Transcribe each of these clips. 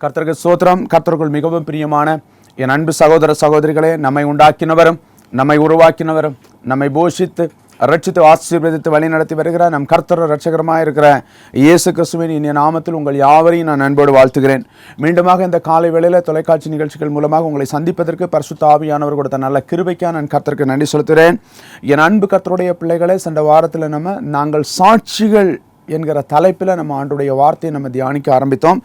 கர்த்தருக்கு ஸ்தோத்திரம். கர்த்தருக்குள் மிகவும் பிரியமான என் அன்பு சகோதர சகோதரிகளே, நம்மை உண்டாக்கினவரும் நம்மை உருவாக்கினவரும் நம்மை போஷித்து ரட்சித்து ஆசீர்வதித்து வழி நடத்தி வருகிற நம் கர்த்தர் ரட்சகரமாக இருக்கிற இயேசு கிறிஸ்துவின் இனிய நாமத்தில் உங்கள் யாவரையும் நான் அன்போடு வாழ்த்துகிறேன். மீண்டுமாக இந்த காலை வேளையில் தொலைக்காட்சி நிகழ்ச்சிகள் மூலமாக உங்களை சந்திப்பதற்கு பரிசுத்த ஆவியானவர் கொடுத்த நல்ல கிருபைக்காக நான் கர்த்தருக்கு நன்றி செலுத்துகிறேன். என் அன்பு கர்த்தருடைய பிள்ளைகளே, சென்ற வாரத்தில் நாங்கள் சாட்சிகள் என்கிற தலைப்பில் நம்ம ஆண்டுடைய வார்த்தையை நம்ம தியானிக்க ஆரம்பித்தோம்.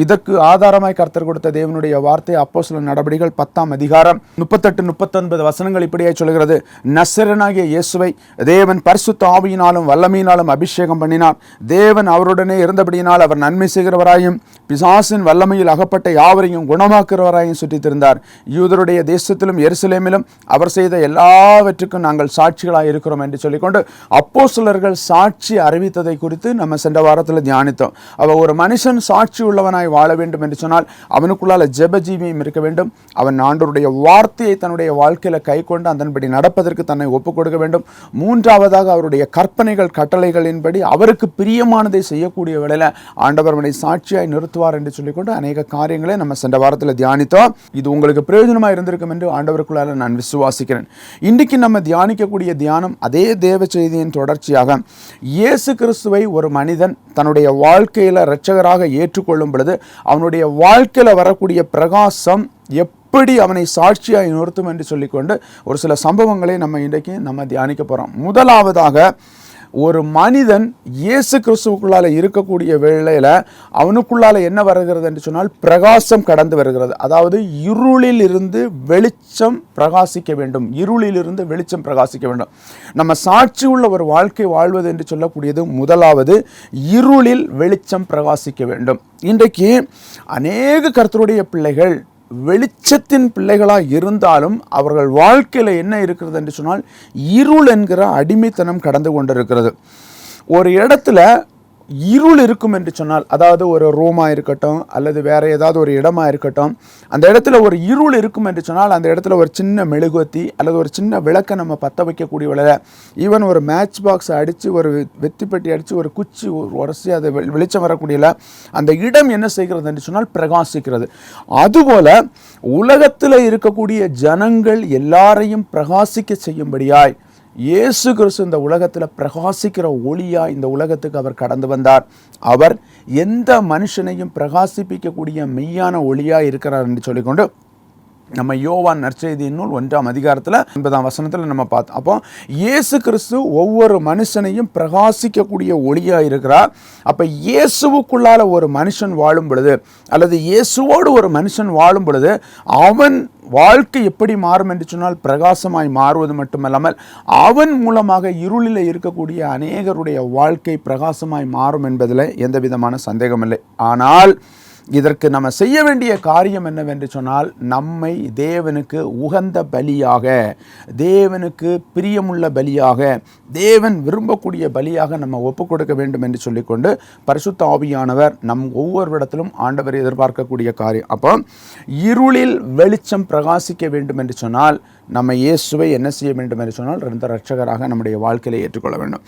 இதற்கு ஆதாரமாய் கர்த்தர் கொடுத்த தேவனுடைய வார்த்தை அப்போஸ்தலர் நடபடிகள் 10ஆம் அதிகாரம் 38-39 வசனங்கள் இப்படியே சொல்கிறது. நசரேயனாகிய இயேசுவை தேவன் பரிசுத்த ஆவியினாலும் வல்லமையினாலும் அபிஷேகம் பண்ணினார். தேவன் அவருடனே இருந்தபடியினால் அவர் நன்மை செய்கிறவராயும் பிசாசின் வல்லமையில் அகப்பட்ட யாவரையும் குணமாக்குறவராயும் சுற்றித் திருந்தார். யூதருடைய தேசத்திலும் எருசலேமிலும் அவர் செய்த எல்லாவற்றுக்கும் நாங்கள் சாட்சிகளாக இருக்கிறோம் என்று சொல்லிக்கொண்டு அப்போஸ்தலர்கள் சாட்சி அறிவித்ததை குறித்து நம்ம சென்ற வாரத்தில் தியானித்தோம். ஒரு மனுஷன் சாட்சி உள்ளவனாய் வாழ வேண்டும் என்று சொன்னால் அவனுக்குள்ளால ஜெபஜீவியம் இருக்க வேண்டும். அவன் ஆண்டவருடைய வார்த்தையை தன்னுடைய வாழ்க்கையில கை கொண்டு அதன்படி நடப்பதற்கு தன்னை ஒப்புக் கொடுக்க வேண்டும். மூன்றாவதாக அவருடைய கற்பனைகள் கட்டளைகளின்படி அவருக்கு பிரியமானதை செய்யக்கூடிய வேளையில ஆண்டவர் அவனை சாட்சியாய் நிறுத்துவார் என்று சொல்லிக்கொண்டு அநேக காரியங்களை நம்ம சென்ற வாரத்தில் தியானித்தோம். இது உங்களுக்கு பிரயோஜனமாக இருந்திருக்கும் என்று ஆண்டவருக்குள்ளால நான் விசுவாசிக்கிறேன். இன்றைக்கு நம்ம தியானிக்கக்கூடிய தியானம் அதே தேவ செய்தியின் தொடர்ச்சியாக இயேசு கிறிஸ்துவை ஒரு மனிதன் தன்னுடைய வாழ்க்கையில இரட்சகராக ஏற்றுக்கொள்ளும் பொழுது அவனுடைய வாழ்க்கையில வரக்கூடிய பிரகாசம் எப்படி அவனை சாட்சியாய் நிறுத்தும் என்று சொல்லிக்கொண்டு ஒரு சில சம்பவங்களை நம்ம இன்றைக்கு தியானிக்க போறோம். முதலாவதாக, ஒரு மனிதன் இயேசு கிறிஸ்துவுக்குள்ளால இருக்கக்கூடிய வேளையில அவனுக்குள்ளால என்ன வருகிறது என்று சொன்னால் பிரகாசம் கடந்து வருகிறது. அதாவது இருளில் இருந்து வெளிச்சம் பிரகாசிக்க வேண்டும். இருளில் இருந்து வெளிச்சம் பிரகாசிக்க வேண்டும். நம்ம சாட்சி உள்ள ஒரு வாழ்க்கை வாழ்வது என்று சொல்லக்கூடியது முதலாவது, இருளில் வெளிச்சம் பிரகாசிக்க வேண்டும். இன்றைக்கு அநேக கர்த்தருடைய பிள்ளைகள் வெளிச்சத்தின் பிள்ளைகளாக இருந்தாலும் அவர்கள் வாழ்க்கையில் என்ன இருக்கிறது என்று சொன்னால் இருள் என்கிற அடிமைத்தனம் கடந்து கொண்டிருக்கிறது. ஒரு இடத்துல இருள் இருக்கும் என்று சொன்னால், அதாவது ஒரு ரூமாக இருக்கட்டும் அல்லது வேற ஏதாவது ஒரு இடமா இருக்கட்டும், அந்த இடத்துல ஒரு இருள் இருக்கும் என்று சொன்னால் அந்த இடத்துல ஒரு சின்ன மெழுகுவத்தி அல்லது ஒரு சின்ன விளக்கை நம்ம பற்ற வைக்கக்கூடிய வேலை, ஈவன் ஒரு மேட்ச் பாக்ஸ் அடித்து ஒரு வெத்திப்பட்டி அடித்து ஒரு குச்சி உரசி அதை வெளிச்சம் வரக்கூடியல அந்த இடம் என்ன செய்கிறது என்று சொன்னால் பிரகாசிக்கிறது. அதுபோல உலகத்தில் இருக்கக்கூடிய ஜனங்கள் எல்லாரையும் பிரகாசிக்க செய்யும்படியாய் இயேசு கிறிஸ்து இந்த உலகத்தில் பிரகாசிக்கிற ஒளியா இந்த உலகத்துக்கு அவர் கடந்து வந்தார். அவர் எந்த மனுஷனையும் பிரகாசிப்பிக்கக்கூடிய மெய்யான ஒளியா இருக்கிறார் என்று சொல்லிக்கொண்டு நம்ம யோவான் நற்செய்தியின் நூல் 1ஆம் அதிகாரத்தில் 9ஆம் வசனத்தில் நம்ம பார்த்தோம். அப்போ இயேசு கிறிஸ்து ஒவ்வொரு மனுஷனையும் பிரகாசிக்கக்கூடிய ஒளியா இருக்கிறார். அப்போ இயேசுவுக்குள்ளால ஒரு மனுஷன் வாழும் பொழுது அல்லது இயேசுவோடு ஒரு மனுஷன் வாழும் பொழுது அவன் வாழ்க்கை எப்படி மாறும் என்று சொன்னால் பிரகாசமாய் மாறுவது மட்டுமல்லாமல் அவன் மூலமாக இருளில் இருக்கக்கூடிய அநேகருடைய வாழ்க்கை பிரகாசமாய் மாறும் என்பதில் எந்த விதமான சந்தேகமில்லை. ஆனால் இதற்கு நம்ம செய்ய வேண்டிய காரியம் என்னவென்று சொன்னால், நம்மை தேவனுக்கு உகந்த பலியாக, தேவனுக்கு பிரியமுள்ள பலியாக, தேவன் விரும்பக்கூடிய பலியாக நம்ம ஒப்புக் கொடுக்க வேண்டும் என்று சொல்லிக்கொண்டு பரிசுத்த ஆவியானவர் நம் ஒவ்வொருவரிடத்திலும் ஆண்டவர் எதிர்பார்க்கக்கூடிய காரியம். அப்போ இருளில் வெளிச்சம் பிரகாசிக்க வேண்டும் என்று சொன்னால் நம்ம இயேசுவை என்ன செய்ய வேண்டும் என்று சொன்னால் இரட்சகராக நம்முடைய வாழ்க்கையில ஏற்றுக்கொள்ள வேண்டும்.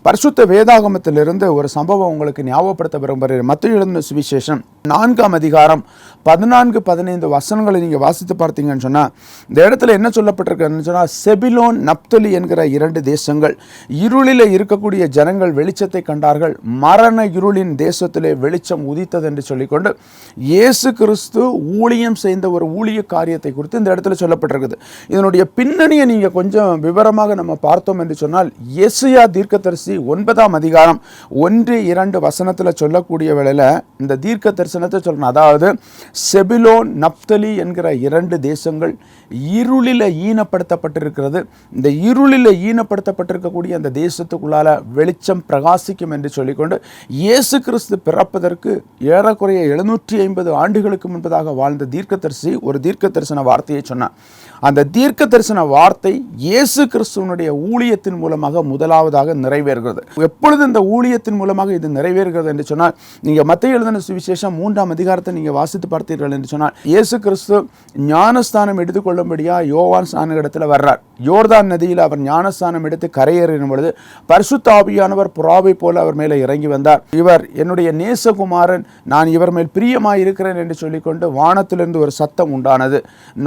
பரிசுத்த வேதாகமத்திலிருந்து ஒரு சம்பவம் உங்களுக்கு ஞாபகப்படுத்த விரும்புகிறேன். மத்தேயு எழுதின சுவிசேஷம் 4ஆம் அதிகாரம் 14-15 வசனங்களை நீங்க வாசித்து பார்த்தீங்கன்னு சொன்னா இந்த இடத்துல என்ன சொல்லப்பட்டிருக்குன்னு சொன்னா, செபிலோன் நப்தலி என்கிற 2 தேசங்கள், இருளில் இருக்கக்கூடிய ஜனங்கள் வெளிச்சத்தை கண்டார்கள், மரண இருளின் தேசத்திலே வெளிச்சம் உதித்தது என்று சொல்லிக்கொண்டு இயேசு கிறிஸ்து ஊழியம் செய்த ஒரு ஊழிய காரியத்தை குறித்து இந்த இடத்துல சொல்லப்பட்டிருக்குது. இதனுடைய பின்னணியை நீங்க கொஞ்சம் விவரமாக நம்ம பார்த்தோம் என்று சொன்னால், எசேயா தீர்க்கதரிசி 9ஆம் அதிகாரம் 1-2 வசனத்தில் சொல்லக்கூடிய வேளையில இந்த தீர்க்க தரிசனத்தை சொல்லணும். அதாவது செபிலோன் நப்தலி என்கிற 2 தேசங்கள் இருளில் ஈனப்படுத்தப்பட்டிருக்கிறது. இந்த இருளில் ஈனப்படுத்தப்பட்டிருக்கக்கூடிய அந்த தேசத்துக்குள்ளால வெளிச்சம் பிரகாசிக்கும் என்று சொல்லிக்கொண்டு இயேசு கிறிஸ்து பிறப்பதற்கு ஏறக்குறைய 750 ஆண்டுகளுக்கு முன்பதாக வாழ்ந்த தீர்க்கதரிசி ஒரு தீர்க்க தரிசன வார்த்தையை சொன்னார். அந்த தீர்க்க தரிசன வார்த்தை இயேசு கிறிஸ்துவனுடைய ஊழியத்தின் மூலமாக முதலாவதாக நிறைவேறுகிறது. எப்பொழுது இந்த ஊழியத்தின் மூலமாக இது நிறைவேறுகிறது என்று சொன்னால், நீங்க மத்தேயு எழுதின சுவிசேஷம் 3ஆம் 4ஆம் அதிகாரத்தை நீங்கள் வாசித்து பார்த்தீர்கள் என்று சொன்னால், இயேசு கிறிஸ்து ஞானஸ்தானம் எடுத்துக்கொள்ளும்படியா யோவான் ஸ்நானகத்தில் வர்றார். யோர்தான் நதியில் அவர் ஞானஸ்தானம் எடுத்து கரையேறும் பொழுது பரிசுத்த ஆவியானவர் புறாவை போல அவர் மேலே இறங்கி வந்தார். இவர் என்னுடைய நேசகுமாரன், நான் இவர் மேல் பிரியமாய் இருக்கிறேன் என்று சொல்லிக்கொண்டு வானத்திலிருந்து ஒரு சத்தம் உண்டானது.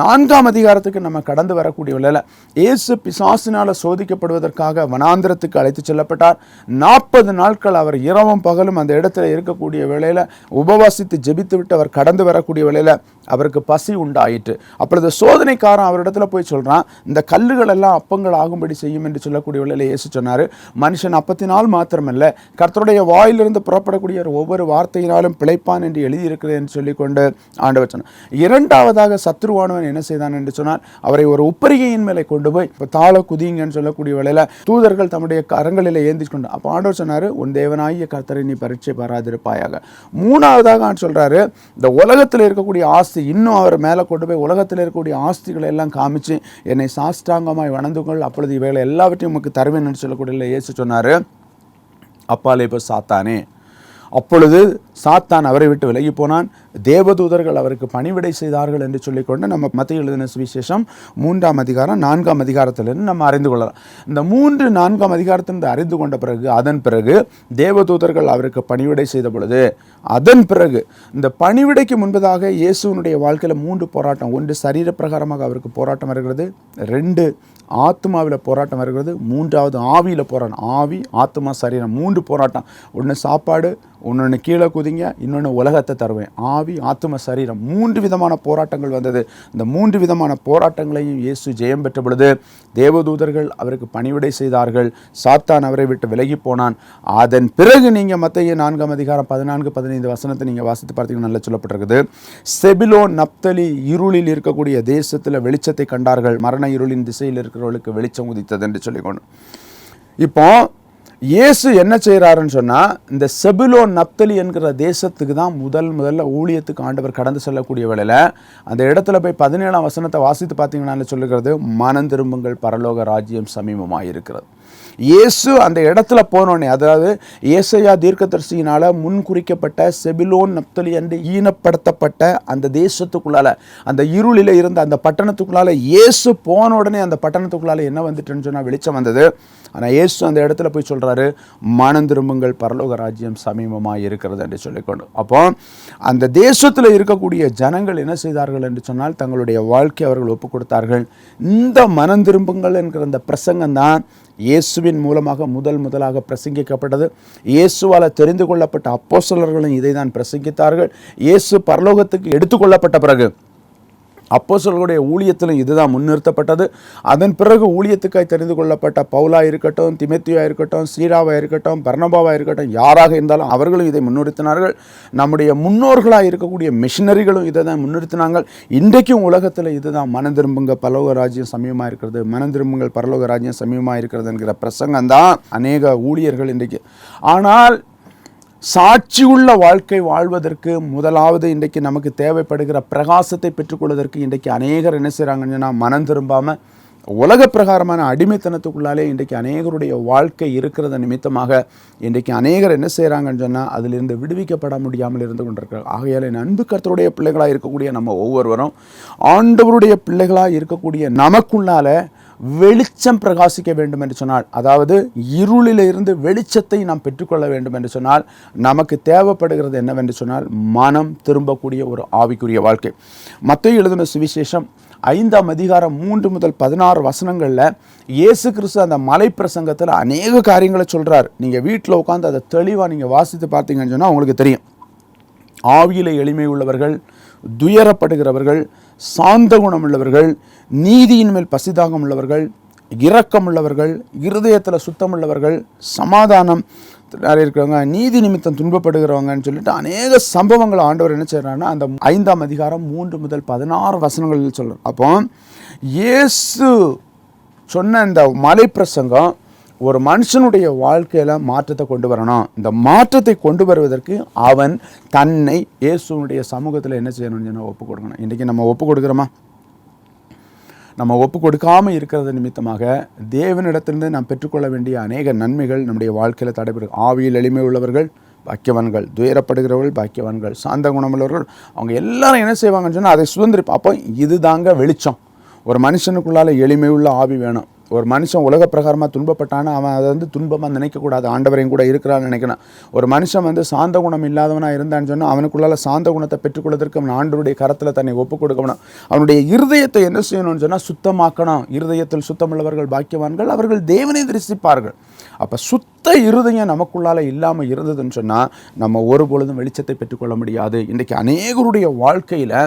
4ஆம் அதிகாரத்துக்கு நம்ம கடந்து வரக்கூடிய வேளையில் இயேசு பிசாசினால் சோதிக்கப்படுவதற்காக வனாந்திரத்துக்கு அழைத்து செல்லப்பட்டார். 40 நாட்கள் அவர் இரவும் பகலும் அந்த இடத்துல இருக்கக்கூடிய வேளையில் உபவாசித்து ஜெபித்து விட்டு அவர் கடந்து வரக்கூடிய வேளையில் அவருக்கு பசி உண்டாயிற்று. அப்பொழுது சோதனைக்காரன் அவரிடத்துல போய் சொல்றான், இந்த கல்லுகள் எல்லாம் அப்பங்கள் ஆகும்படி செய்யும் என்று சொல்லக்கூடிய வேளையில் இயேசு சொன்னார், மனுஷன் அப்பத்தினால் மாத்திரமல்ல கர்த்தருடைய வாயிலிருந்து புறப்படக்கூடிய ஒவ்வொரு வார்த்தையினாலும் பிழைப்பான் என்று எழுதியிருக்கிறேன் என்று சொல்லிக்கொண்டு ஆண்டவர் சொன்னார். இரண்டாவதாக சத்துருவானவன் என்ன செய்தான் என்று சொன்னால், அவரை ஒரு உப்பரிகையின் மேலே கொண்டு போய் தாழ குதிங்கன்னு சொல்லக்கூடிய வேளையில் தூதர்கள் தம்முடைய கரங்களில் ஏந்தி கொண்டு, அப்போ ஆண்டவர் சொன்னார், உன் தேவனாகிய கர்த்தரை நீ பரீட்சை பாராதிருப்பாயாக. மூணாவதாக சொல்றாரு, இந்த உலகத்தில் இருக்கக்கூடிய ஆஸ்தி, இன்னும் அவர் மேலே கொண்டு போய் உலகத்தில் இருக்கக்கூடிய ஆஸ்திகளை எல்லாம் காமிச்சு என்னை சாஷ்டாங்கமாய் வணங்குங்கள், அப்பொழுது இவைகளை எல்லாவற்றையும் உமக்கு தருவேன் என்று சொல்லக்கூடிய இயேசு சொன்னார், அப்பாலே இப்போ சாத்தானே. அப்பொழுது சாத்தான் அவரை விட்டு விலகி போனான். தேவதூதர்கள் அவருக்கு பணிவிடை செய்தார்கள் என்று சொல்லிக்கொண்டு நம்ம மத்தேயு எழுதின சுவிசேஷம் 3ஆம் அதிகாரம் 4ஆம் அதிகாரத்திலிருந்து நம்ம அறிந்து கொள்ளலாம். இந்த 3, 4ஆம் அதிகாரத்திலிருந்து அறிந்து கொண்ட பிறகு அதன் பிறகு தேவதூதர்கள் அவருக்கு பணிவிடை செய்த பொழுது, அதன் பிறகு இந்த பணிவிடைக்கு முன்பதாக இயேசுனுடைய வாழ்க்கையில் 3 போராட்டம். 1 சரீர பிரகாரமாக அவருக்கு போராட்டம் வருகிறது, 2 ஆத்மாவில் போராட்டம் வருகிறது, 3வது ஆவியில் போராட்டம். ஆவி, ஆத்மா, சரீரம் 3 போராட்டம். 1 சாப்பாடு, இன்னொன்று கீழே குதிங்க, இன்னொன்று உலகத்தை தருவேன். ஆவி, ஆத்ம, சரீரம் 3 விதமான போராட்டங்கள் வந்தது. இந்த 3 விதமான போராட்டங்களையும் இயேசு ஜெயம் பெற்ற பொழுது தேவதூதர்கள் அவருக்கு பணிவிடை செய்தார்கள். சாத்தான் அவரை விட்டு விலகி போனான். அதன் பிறகு நீங்கள் மத்தேயு 4ஆம் அதிகாரம் 14, 15 வசனத்தை நீங்கள் வாசித்து பார்த்தீங்கன்னா நல்லா சொல்லப்பட்டிருக்குது. செபுலோன், நப்தலி இருளில் இருக்கக்கூடிய தேசத்தில் வெளிச்சத்தை கண்டார்கள், மரண இருளின் திசையில் இருக்கிறவர்களுக்கு வெளிச்சம் உதித்தது என்று சொல்லிக்கொண்டு, இப்போ இயேசு என்ன செய்கிறாருன்னு சொன்னால், இந்த செபுலோன் நப்தலி என்கிற தேசத்துக்கு தான் முதல்ல ஊழியத்துக்கு ஆண்டவர் கடந்து செல்லக்கூடிய வேளையில் அந்த இடத்துல போய் 17ஆம் வசனத்தை வாசித்து பார்த்தீங்கன்னா சொல்லுகிறது, மனம் திரும்புங்கள், பரலோக ராஜ்யம் சமீபமாக இருக்கிறது. இயேசு அந்த இடத்துல போனோடனே, அதாவது ஏசாயா தீர்க்கதரிசியினால் முன்குறிக்கப்பட்ட செபுலோன் நப்தலி என்று ஈனப்படுத்தப்பட்ட அந்த தேசத்துக்குள்ளால, அந்த இருளில் இருந்த அந்த பட்டணத்துக்குள்ளால இயேசு போன உடனே அந்த பட்டணத்துக்குள்ளால என்ன வந்துட்டுன்னு சொன்னால் வெளிச்சம் வந்தது. ஆனால் இயேசு அந்த இடத்துல போய் சொல்கிறாரு, மனம் திரும்புங்கள், பரலோக ராஜ்யம் சமீபமாக இருக்கிறது என்று சொல்லிக்கொண்டு, அப்போ அந்த தேசத்தில் இருக்கக்கூடிய ஜனங்கள் என்ன செய்தார்கள் என்று சொன்னால், தங்களுடைய வாழ்க்கை அவர்கள் ஒப்புக் கொடுத்தார்கள். இந்த மனம் திரும்புங்கள் என்கிற அந்த பிரசங்கம் தான் இயேசுவின் மூலமாக முதலாக பிரசங்கிக்கப்பட்டது. இயேசுவால் தெரிந்து கொள்ளப்பட்ட அப்போஸ்தலர்களும் இதை தான் பிரசங்கித்தார்கள். இயேசு பரலோகத்துக்கு எடுத்துக்கொள்ளப்பட்ட பிறகு அப்போஸ்தலர்களுடைய ஊழியத்திலும் இதுதான் முன்னிறுத்தப்பட்டது. அதன் பிறகு ஊழியத்துக்காய் தெரிந்து கொள்ளப்பட்ட பவுலா இருக்கட்டும், திமோத்தேயுவா இருக்கட்டும், சீலாவா இருக்கட்டும், பர்னபாவா இருக்கட்டும், யாராக இருந்தாலும் அவர்களும் இதை முன்னிறுத்தினார்கள். நம்முடைய முன்னோர்களாக இருக்கக்கூடிய மிஷினரிகளும் இதை தான் முன்னிறுத்தினாங்க. இன்றைக்கும் உலகத்தில் இதுதான், மனம் திரும்புங்க, பரலோக ராஜ்யம் சமீபமாக இருக்கிறது, மனம் திரும்புங்கள், பரலோக ராஜ்யம் சமீபமாக இருக்கிறது என்கிற பிரசங்கம் தான் அநேக ஊழியர்கள் இன்றைக்கு. ஆனால் சாட்சியுள்ள வாழ்க்கை வாழ்வதற்கு முதலாவது இன்றைக்கு நமக்கு தேவைப்படுகிற பிரகாசத்தை பெற்றுக்கொள்வதற்கு இன்றைக்கு அநேகர் என்ன செய்கிறாங்கன்னா, மனம் திரும்பாமல் உலக பிரகாரமான அடிமைத்தனத்துக்குள்ளாலே இன்றைக்கு அநேகருடைய வாழ்க்கை இருக்கிறத நிமித்தமாக இன்றைக்கு அநேகர் என்ன செய்கிறாங்கன்னு சொன்னால், அதிலிருந்து விடுவிக்கப்பட முடியாமல் இருந்து கொண்டிருக்கிறார். ஆகையால் என் அன்பு கர்த்தருடைய பிள்ளைகளாக இருக்கக்கூடிய நம்ம ஒவ்வொருவரும் ஆண்டவருடைய பிள்ளைகளாக இருக்கக்கூடிய நமக்குள்ளால வெளிச்சம் பிரகாசிக்க வேண்டும் என்று சொன்னால், அதாவது இருளிலிருந்து வெளிச்சத்தை நாம் பெற்றுக்கொள்ள வேண்டும் என்று சொன்னால், நமக்கு தேவைப்படுகிறது என்னவென்று சொன்னால், மனம் திரும்பக்கூடிய ஒரு ஆவிக்குரிய வாழ்க்கை. மத்தேயு எழுதின சுவிசேஷம் 5ஆம் அதிகாரம் 3 முதல் 16 வசனங்களில் இயேசு கிறிஸ்து அந்த மலை பிரசங்கத்தில் அநேக காரியங்களை சொல்கிறார். நீங்கள் வீட்டில் உட்காந்து அதை தெளிவாக நீங்கள் வாசித்து பார்த்தீங்கன்னு சொன்னால் உங்களுக்கு தெரியும். ஆவியிலே எளிமை உள்ளவர்கள், துயரப்படுகிறவர்கள், சாந்த குணம் உள்ளவர்கள், நீதியின் மேல் பசிதாகம் உள்ளவர்கள், இரக்கம் உள்ளவர்கள், இருதயத்தில் சுத்தம் உள்ளவர்கள், சமாதானம் இருக்கிறவங்க, நீதி நிமித்தம் துன்பப்படுகிறவங்கன்னு சொல்லிட்டு அநேக சம்பவங்கள் ஆண்டவர் என்ன செய்கிறாருன்னா அந்த 5ஆம் அதிகாரம் 3 முதல் 16 வசனங்களில் சொல்கிறார். அப்போ இயேசு சொன்ன இந்த மலை பிரசங்கம் ஒரு மனுஷனுடைய வாழ்க்கையில் மாற்றத்தை கொண்டு வரணும். இந்த மாற்றத்தை கொண்டு வருவதற்கு அவன் தன்னை இயேசுனுடைய சமூகத்தில் என்ன செய்யணும்னு சொன்னால் ஒப்பு கொடுக்கணும். இன்றைக்கி நம்ம ஒப்பு கொடுக்குறோமா? நம்ம ஒப்பு கொடுக்காமல் இருக்கிறது நிமித்தமாக தேவனிடத்திலிருந்து நாம் பெற்றுக்கொள்ள வேண்டிய அநேக நன்மைகள் நம்முடைய வாழ்க்கையில் தடைபெறும். ஆவியில் எளிமை உள்ளவர்கள், பாக்கியவான்கள், துயரப்படுகிறவர்கள் பாக்கியவான்கள், சாந்த குணமுள்ளவர்கள், அவங்க எல்லாரும் என்ன செய்வாங்கன்னு சொன்னால் அதை சுதந்திரிப்போம். அப்போ இது தாங்க வெளிச்சம். ஒரு மனுஷனுக்குள்ளால எளிமையுள்ள ஆவி வேணும். ஒரு மனுஷன் உலக பிரகாரமாக துன்பப்பட்டானா அவன் அதை வந்து துன்பமாக நினைக்கக்கூடாது, ஆண்டவரையும் கூட இருக்கிறான்னு நினைக்கணும். ஒரு மனுஷன் வந்து சாந்த குணம் இல்லாதவனாக இருந்தான்னு சொன்னால் அவனுக்குள்ளால சாந்த குணத்தை பெற்றுக்கொள்வதற்கு அவன் ஆண்டவருடைய கரத்தில் தன்னை ஒப்புக் கொடுக்கணும். அவனுடைய இருதயத்தை என்ன செய்யணும்னு சொன்னால் சுத்தமாக்கணும். இருதயத்தில் சுத்தமுள்ளவர்கள் பாக்கியவான்கள், அவர்கள் தேவனை தரிசிப்பார்கள். அப்போ சுத்த இருதயம் நமக்குள்ளால இல்லாமல் இருந்ததுன்னு சொன்னால் நம்ம ஒரு பொழுதும் வெளிச்சத்தை பெற்றுக்கொள்ள முடியாது. இன்றைக்கு அநேகருடைய வாழ்க்கையில்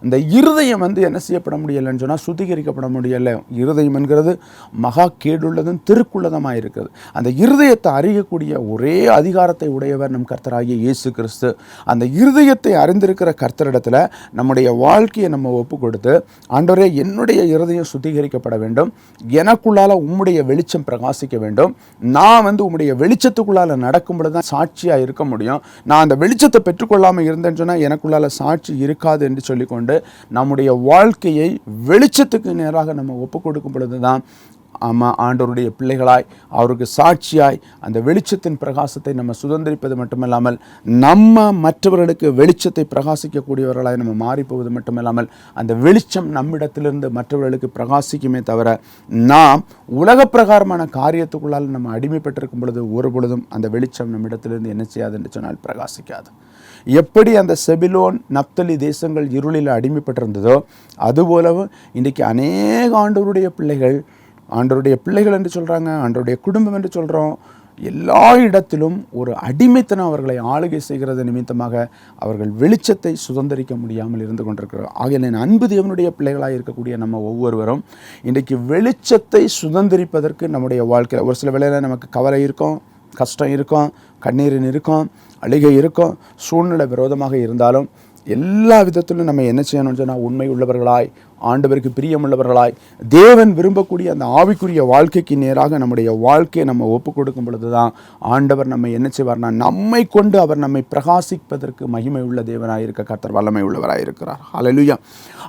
இந்த இருதயம் வந்து என்ன செய்யப்பட முடியலைன்னு சொன்னால் சுத்திகரிக்கப்பட முடியலை. இருதயம் என்கிறது மகா கேடுள்ளதும் திருக்குள்ளதமாக இருக்குது. அந்த இருதயத்தை அறியக்கூடிய ஒரே அதிகாரத்தை உடையவர் நம் கர்த்தராகிய இயேசு கிறிஸ்து. அந்த இருதயத்தை அறிந்திருக்கிற கர்த்தரிடத்தில் நம்முடைய வாழ்க்கையை நம்ம ஒப்பு கொடுத்து, ஆண்டவரே என்னுடைய இருதயம் சுத்திகரிக்கப்பட வேண்டும், எனக்குள்ளால உம்முடைய வெளிச்சம் பிரகாசிக்க வேண்டும், நான் வந்து உம்முடைய வெளிச்சத்துக்குள்ளால நடக்கும் பொழுது தான் சாட்சியாக இருக்க முடியும். நான் அந்த வெளிச்சத்தை பெற்றுக்கொள்ளாமல் இருந்தேன்னு சொன்னால் எனக்குள்ளால சாட்சி இருக்காது என்று சொல்லிக்கொண்டு நம்முடைய வாழ்க்கையை வெளிச்சத்துக்கு நேராக நம்ம ஒப்பு கொடுக்கும் பொழுது தான் ஆண்டவருடைய பிள்ளைகளாய் அவருக்கு சாட்சியாய் அந்த வெளிச்சத்தின் பிரகாசத்தை நம்ம சுதந்திரிப்பது மட்டுமல்லாமல் நம்ம மற்றவர்களுக்கு வெளிச்சத்தை பிரகாசிக்கக்கூடியவர்களாய் நம்ம மாறிப்போவது மட்டுமல்லாமல் அந்த வெளிச்சம் நம்மிடத்திலிருந்து மற்றவர்களுக்கு பிரகாசிக்குமே தவிர நாம் உலக பிரகாரமான காரியத்துக்குள்ளால் நம்ம அடிமைப்பட்டிருக்கும் பொழுது ஒரு பொழுதும் அந்த வெளிச்சம் நம்மிடத்திலிருந்து என்ன செய்யாது என்று சொன்னால் பிரகாசிக்காது. எப்படி அந்த செபிலோன் நப்தலி தேசங்கள் இருளில் அடிமைப்பட்டிருந்ததோ அதுபோலவும் இன்றைக்கு அநேக ஆண்டவருடைய பிள்ளைகள் என்று சொல்கிறாங்க, ஆண்டவருடைய குடும்பம் என்று சொல்கிறோம், எல்லா இடத்திலும் ஒரு அடிமைத்தனம் அவர்களை ஆளுகை செய்கிறது நிமித்தமாக அவர்கள் வெளிச்சத்தை சுதந்திரிக்க முடியாமல் இருந்து கொண்டிருக்கிறார். ஆகிய அன்பு தேவனுடைய பிள்ளைகளாக இருக்கக்கூடிய நம்ம ஒவ்வொருவரும் இன்றைக்கு வெளிச்சத்தை சுதந்திரிப்பதற்கு நம்முடைய வாழ்க்கையில் ஒரு சில வேளையில் நமக்கு கவலை இருக்கும், கஷ்டம் இருக்கும், கண்ணீரின் இருக்கும், அழுகை இருக்கும், சூழ்நிலை விரோதமாக இருந்தாலும் எல்லா விதத்திலும் நம்ம என்ன செய்யணும்னு சொன்னால் உண்மை உள்ளவர்களாய், ஆண்டவருக்கு பிரியமுள்ளவர்களாய், தேவன் விரும்பக்கூடிய அந்த ஆவிக்குரிய வாழ்க்கைக்கு நேராக நம்முடைய வாழ்க்கையை நம்ம ஒப்புக் கொடுக்கும் பொழுது தான் ஆண்டவர் நம்ம என்ன செய்வார்னா நம்மை கொண்டு அவர் நம்மை பிரகாசிப்பதற்கு மகிமை உள்ள தேவனாக இருக்க கர்த்தர் வல்லமை உள்ளவராக இருக்கிறார். ஹல்லேலூயா.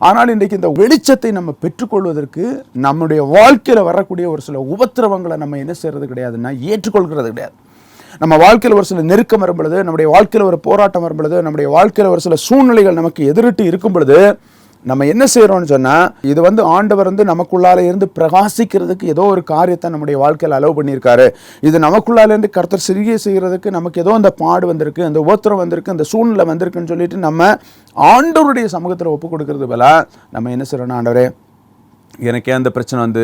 ஆனால் இன்றைக்கு இந்த வெளிச்சத்தை நம்ம பெற்றுக்கொள்வதற்கு நம்முடைய வாழ்க்கையில் வரக்கூடிய ஒரு சில உபத்திரவங்களை நம்ம என்ன செய்கிறது கிடையாதுன்னா ஏற்றுக்கொள்கிறது கிடையாது. நம்ம வாழ்க்கையில் ஒரு சில நெருக்கம் வரும் பொழுது, நம்முடைய வாழ்க்கையில் ஒரு போராட்டம் வரும் பொழுது, நம்முடைய வாழ்க்கையில் ஒரு சில சூழ்நிலைகள் நமக்கு எதிரிட்டு இருக்கும் பொழுது நம்ம என்ன செய்கிறோம்னு சொன்னால் இது வந்து ஆண்டவர் வந்து நமக்குள்ளால இருந்து பிரகாசிக்கிறதுக்கு ஏதோ ஒரு காரியத்தை நம்முடைய வாழ்க்கையில் அலோவ் பண்ணியிருக்காரு. இது நமக்குள்ளால இருந்து கர்த்தர் சிறிய செய்கிறதுக்கு நமக்கு ஏதோ அந்த பாடு வந்திருக்கு, அந்த உபத்திரம் வந்திருக்கு, அந்த சூழ்நிலை வந்திருக்குன்னு சொல்லிட்டு நம்ம ஆண்டவருடைய சமூகத்தில் ஒப்பு கொடுக்கறது போல நம்ம என்ன செய்கிறோம்னா, ஆண்டவரே எனக்கே அந்த பிரச்சனை வந்து,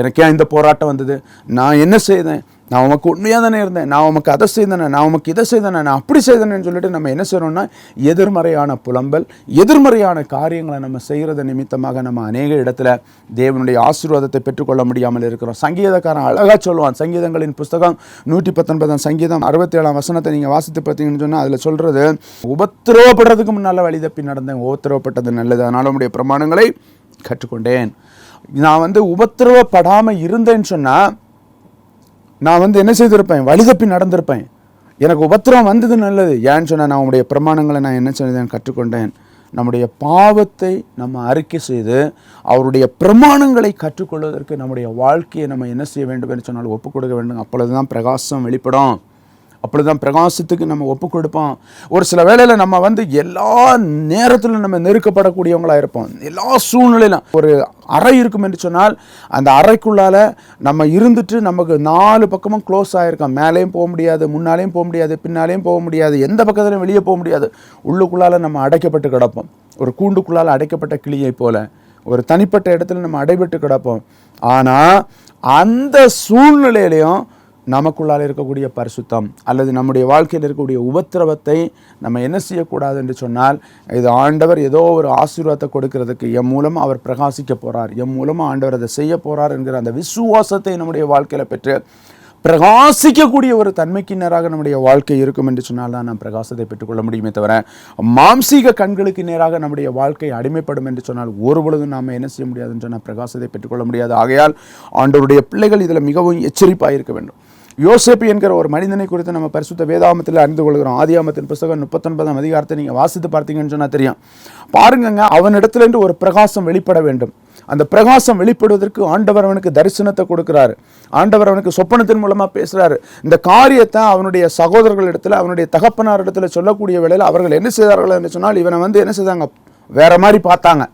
எனக்கே இந்த போராட்டம் வந்தது, நான் என்ன செய்தேன், நான் உமக்கு உண்மையாக தானே இருந்தேன், நான் உமக்கு அதை செய்தேனே, நான் உமக்கு இதை செய்தேனே, நான் அப்படி செய்தேன்னு சொல்லிட்டு நம்ம என்ன செய்யணும்னா எதிர்மறையான புலம்பல், எதிர்மறையான காரியங்களை நம்ம செய்கிறது நிமித்தமாக நம்ம அநேக இடத்துல தேவனுடைய ஆசீர்வாதத்தை பெற்றுக்கொள்ள முடியாமல் இருக்கிறோம். சங்கீதக்காரன் அழகாக சொல்லுவான், சங்கீதங்களின் புஸ்தகம் 119 சங்கீதம் 67 வசனத்தை நீங்கள் வாசித்து பார்த்தீங்கன்னு சொன்னால் அதில் சொல்கிறது, உபத்திரவப்படுறதுக்கு முன்னால் வழி தப்பி நடந்தேன், உபத்திரவப்பட்டது நல்லது, அதனால் உடைய பிரமாணங்களை கற்றுக்கொண்டேன். நான் வந்து உபத்திரவப்படாமல் இருந்தேன்னு சொன்னால் நான் வந்து என்ன செய்திருப்பேன், வழிதப்பி நடந்திருப்பேன். எனக்கு உபத்திரம் வந்தது நல்லது, ஏன்னு சொன்னால் நான் உங்களுடைய பிரமாணங்களை நான் என்ன செய்தேன், கற்றுக்கொண்டேன். நம்முடைய பாவத்தை நம்ம அறிக்கை செய்து அவருடைய பிரமாணங்களை கற்றுக்கொள்வதற்கு நம்முடைய வாழ்க்கையை நம்ம என்ன செய்ய வேண்டும் என்று சொன்னால் ஒப்புக் கொடுக்க வேண்டும். அப்பொழுது தான் பிரகாசம் வெளிப்படும், அப்பொழுதுதான் பிரகாசத்துக்கு நம்ம ஒப்பு கொடுப்போம். ஒரு சில வேளையில் நம்ம வந்து எல்லா நேரத்திலும் நம்ம நெருக்கப்படக்கூடியவங்களாக இருப்போம். எல்லா சூழ்நிலையிலும் ஒரு அறை இருக்கும் என்று சொன்னால் அந்த அறைக்குள்ளால் நம்ம இருந்துட்டு நமக்கு 4 பக்கமும் க்ளோஸ் ஆகிருக்கோம். மேலேயும் போக முடியாது, முன்னாலேயும் போக முடியாது, பின்னாலேயும் போக முடியாது, எந்த பக்கத்துலையும் வெளியே போக முடியாது. உள்ளுக்குள்ளால் நம்ம அடைக்கப்பட்டு கிடப்போம். ஒரு கூண்டுக்குள்ளால் அடைக்கப்பட்ட கிளியை போல ஒரு தனிப்பட்ட இடத்துல நம்ம அடைபட்டு கிடப்போம். ஆனால் அந்த சூழ்நிலையிலையும் நமக்குள்ளால் இருக்கக்கூடிய பரிசுத்தம் அல்லது நம்முடைய வாழ்க்கையில் இருக்கக்கூடிய உபத்திரவத்தை நம்ம என்ன செய்யக்கூடாது என்று சொன்னால், இது ஆண்டவர் ஏதோ ஒரு ஆசீர்வாதத்தை கொடுக்கிறதுக்கு எம் மூலம் அவர் பிரகாசிக்க போகிறார், எம் மூலமாக ஆண்டவர் அதை செய்ய போகிறார் என்கிற அந்த விசுவாசத்தை நம்முடைய வாழ்க்கையில் பெற்று பிரகாசிக்கக்கூடிய ஒரு தன்மைக்கு நேராக நம்முடைய வாழ்க்கை இருக்கும் என்று சொன்னால் தான் நாம் பிரகாசத்தை பெற்றுக்கொள்ள முடியுமே தவிர மாம்சீக கண்களுக்கு நேராக நம்முடைய வாழ்க்கை அடிமைப்படும் என்று சொன்னால் ஒரு பொழுதும் நாம் என்ன செய்ய முடியாதுன்னு சொன்னால் பிரகாசத்தை பெற்றுக்கொள்ள முடியாது. ஆகையால் ஆண்டவருடைய பிள்ளைகள் இதில் மிகவும் எச்சரிப்பாக இருக்க வேண்டும். யோசேப்பு என்கிற ஒரு மனிதனை குறித்து நம்ம பரிசுத்த வேதாகமத்தில் அறிந்து கொள்கிறோம். ஆதியாகமத்தின் புஸ்தகம் 39 அதிகாரத்தை நீங்கள் வாசித்து பார்த்தீங்கன்னு சொன்னால் தெரியும். பாருங்கங்க, அவனிடத்திலிருந்து ஒரு பிரகாசம் வெளிப்பட வேண்டும். அந்த பிரகாசம் வெளிப்படுவதற்கு ஆண்டவர் அவனுக்கு தரிசனத்தை கொடுக்கிறாரு. ஆண்டவர் அவனுக்கு சொப்பனத்தின் மூலமா பேசுறாரு. இந்த காரியத்தை அவனுடைய சகோதரர்களிடத்துல, அவனுடைய தகப்பனார் இடத்துல சொல்லக்கூடிய வேளையில் அவர்கள் என்ன செய்தார்கள் என்று சொன்னால், இவனை என்ன செய்தாங்க, வேற மாதிரி பார்த்தாங்க.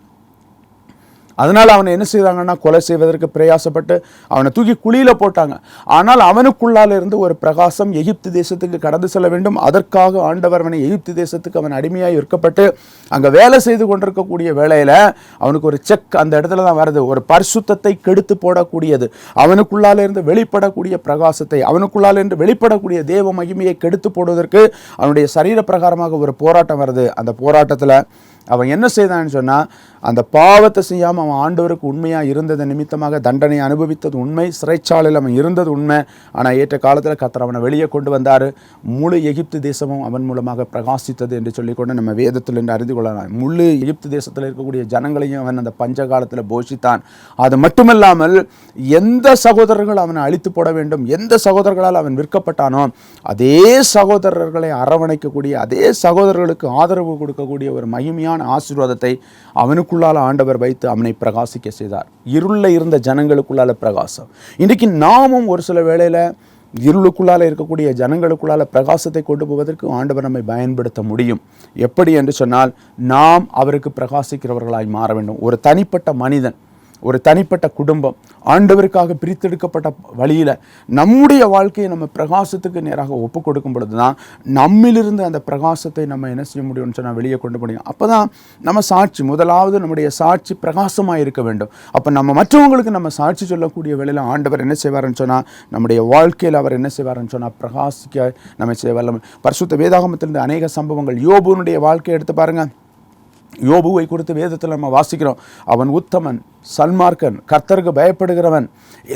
அதனால் அவனை என்ன செய்தாங்கன்னா, கொலை செய்வதற்கு பிரயாசப்பட்டு அவனை தூக்கி குழியில போட்டாங்க. ஆனால் அவனுக்குள்ளால இருந்து ஒரு பிரகாசம் எகிப்து தேசத்துக்கு கடந்து செல்ல வேண்டும். அதற்காக ஆண்டவர் அவனை எகிப்து தேசத்துக்கு அவன் அடிமையாய் விற்கப்பட்டு அங்கே வேலை செய்து கொண்டிருக்கக்கூடிய வேளையில் அவனுக்கு ஒரு செக் அந்த இடத்துல தான் வருது. ஒரு பரிசுத்தத்தை கெடுத்து போடக்கூடியது, அவனுக்குள்ளால இருந்து வெளிப்படக்கூடிய பிரகாசத்தை, அவனுக்குள்ளால இருந்து வெளிப்படக்கூடிய தேவ மகிமையை கெடுத்து போடுவதற்கு அவனுடைய சரீர பிரகாரமாக ஒரு போராட்டம் வருது. அந்த போராட்டத்தில் அவன் என்ன செய்தான்னு சொன்னால், அந்த பாவத்தை செய்யாமல் அவன் ஆண்டவருக்கு உண்மையாக இருந்தது நிமித்தமாக தண்டனை அனுபவித்தது உண்மை, சிறைச்சாலையில் அவன் இருந்தது உண்மை. ஆனால் ஏற்ற காலத்தில் கர்த்தர் அவனை வெளியே கொண்டு வந்தார். முழு எகிப்து தேசமும் அவன் மூலமாக பிரகாசித்தது என்று சொல்லிக்கொண்டு நம்ம வேதத்தில் என்று அறிந்து கொள்ளலாம். முழு எகிப்து தேசத்தில் இருக்கக்கூடிய ஜனங்களையும் அவன் அந்த பஞ்ச காலத்தில் போஷித்தான். அது மட்டுமல்லாமல் எந்த சகோதரர்கள் அவனை அழித்து போட வேண்டும், எந்த சகோதரர்களால் அவன் விற்கப்பட்டானோ அதே சகோதரர்களை அரவணைக்கக்கூடிய, அதே சகோதரர்களுக்கு ஆதரவு கொடுக்கக்கூடிய ஒரு மகிமையான ஆசீர்வாதத்தை அவனுக்குள்ளால ஆண்டவர் வைத்து அவனை பிரகாசிக்க செய்தார். இருளில் இருந்த ஜனங்களுக்குள்ளால பிரகாசம். இன்றைக்கு நாமும் ஒரு சில வேளையில் இருளுக்குள்ளால இருக்கக்கூடிய ஜனங்களுக்குள்ளால பிரகாசத்தை கொண்டு போவதற்கு ஆண்டவர் நம்மை பயன்படுத்த முடியும். எப்படி என்று சொன்னால், நாம் அவருக்கு பிரகாசிக்கிறவர்களாய் மாற வேண்டும். ஒரு தனிப்பட்ட மனிதன், ஒரு தனிப்பட்ட குடும்பம் ஆண்டவருக்காக பிரித்தெடுக்கப்பட்ட வழியில் நம்முடைய வாழ்க்கையை நம்ம பிரகாசத்துக்கு நேராக ஒப்பு கொடுக்கும் பொழுது தான் நம்மிலிருந்து அந்த பிரகாசத்தை நம்ம என்ன செய்ய முடியும்னு சொன்னால் வெளியே கொண்டு முடியும். அப்போ தான் நம்ம சாட்சி, முதலாவது நம்முடைய சாட்சி பிரகாசமாக இருக்க வேண்டும். அப்போ நம்ம மற்றவங்களுக்கு நம்ம சாட்சி சொல்லக்கூடிய வேளையில் ஆண்டவர் என்ன செய்வார்னு சொன்னால், நம்முடைய வாழ்க்கையில் அவர் என்ன செய்வார்னு சொன்னால் பிரகாசிக்க நம்ம செய்வார். பரிசுத்த வேதாகமத்திலிருந்து அநேக சம்பவங்கள், யோபுனுடைய வாழ்க்கையை எடுத்து பாருங்கள். யோபுவை குறித்து வேதத்தில் நம்ம வாசிக்கிறோம். அவன் உத்தமன், சன்மார்க்கன், கர்த்தருக்கு பயப்படுகிறவன்,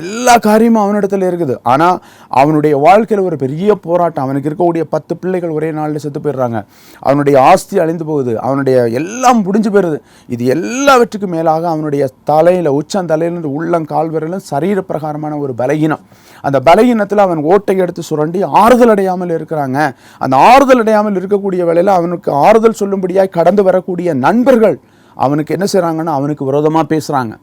எல்லா காரியமும் அவனிடத்தில் இருக்குது. ஆனால் அவனுடைய வாழ்க்கையில் ஒரு பெரிய போராட்டம். அவனுக்கு இருக்கக்கூடிய 10 பிள்ளைகள் ஒரே நாளில் செத்து போயிடுறாங்க. அவனுடைய ஆஸ்தி அழிந்து போகுது. அவனுடைய எல்லாம் முடிஞ்சு போயிடுது. இது எல்லாவற்றுக்கும் மேலாக அவனுடைய தலையில், உச்சந்தலையிலிருந்து உள்ளங்கால் விரலும் சரீர பிரகாரமான ஒரு பலகீனம். அந்த பலகீனத்தில் அவன் ஓட்டை எடுத்து சுரண்டி ஆறுதல் அடையாமல் இருக்கிறாங்க. அந்த ஆறுதல் அடையாமல் இருக்கக்கூடிய வேளையில் அவனுக்கு ஆறுதல் சொல்லும்படியாய் கடந்து வரக்கூடிய நண்பர்கள் அவனுக்கு என்ன செய்கிறாங்கன்னா, அவனுக்கு விரோதமாக பேசுகிறாங்க.